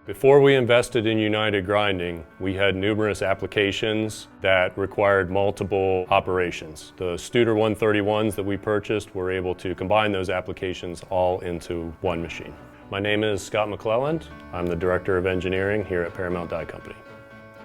Before we invested in United Grinding, we had numerous applications that required multiple operations. The Studer 131s that we purchased were able to combine those applications all into one machine. My name is Scott McClelland. I'm the Director of Engineering here at Paramount Die Company.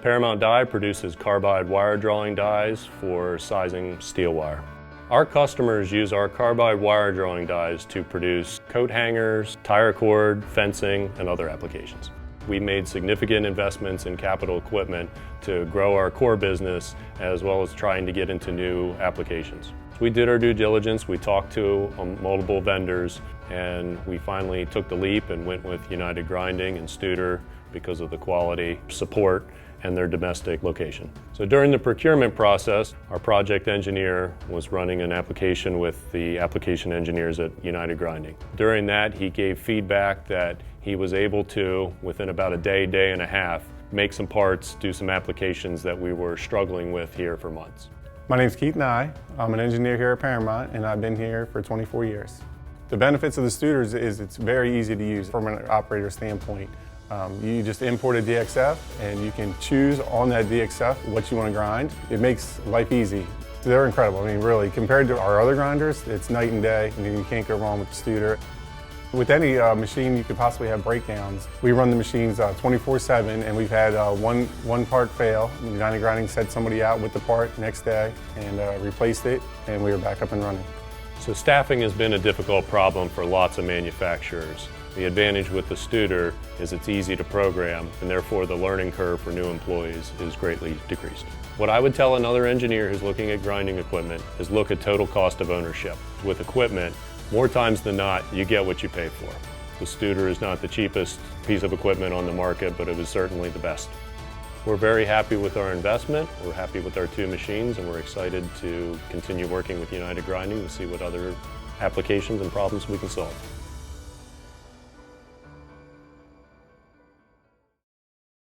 Paramount Die produces carbide wire drawing dies for sizing steel wire. Our customers use our carbide wire drawing dies to produce coat hangers, tire cord, fencing, and other applications. We made significant investments in capital equipment to grow our core business as well as trying to get into new applications. We did our due diligence, we talked to multiple vendors, and we finally took the leap and went with United Grinding and Studer because of the quality, support, and their domestic location. So during the procurement process, our project engineer was running an application with the application engineers at United Grinding. During that, he gave feedback that he was able to, within about a day, day and a half, make some parts, do some applications that we were struggling with here for months. My name's Keith Nye. I'm an engineer here at Paramount, and I've been here for 24 years. The benefits of the Studers is it's very easy to use from an operator standpoint. You just import a DXF and you can choose on that DXF what you want to grind. It makes life easy. They're incredible. I mean, really, compared to our other grinders, it's night and day, and you can't go wrong with the Studer. With any machine, you could possibly have breakdowns. We run the machines 24/7, and we've had one part fail. United Grinding sent somebody out with the part next day and replaced it, and we were back up and running. So staffing has been a difficult problem for lots of manufacturers. The advantage with the Studer is it's easy to program, and therefore the learning curve for new employees is greatly decreased. What I would tell another engineer who's looking at grinding equipment is look at total cost of ownership. With equipment, more times than not, you get what you pay for. The Studer is not the cheapest piece of equipment on the market, but it was certainly the best. We're very happy with our investment, we're happy with our two machines, and we're excited to continue working with United Grinding to see what other applications and problems we can solve.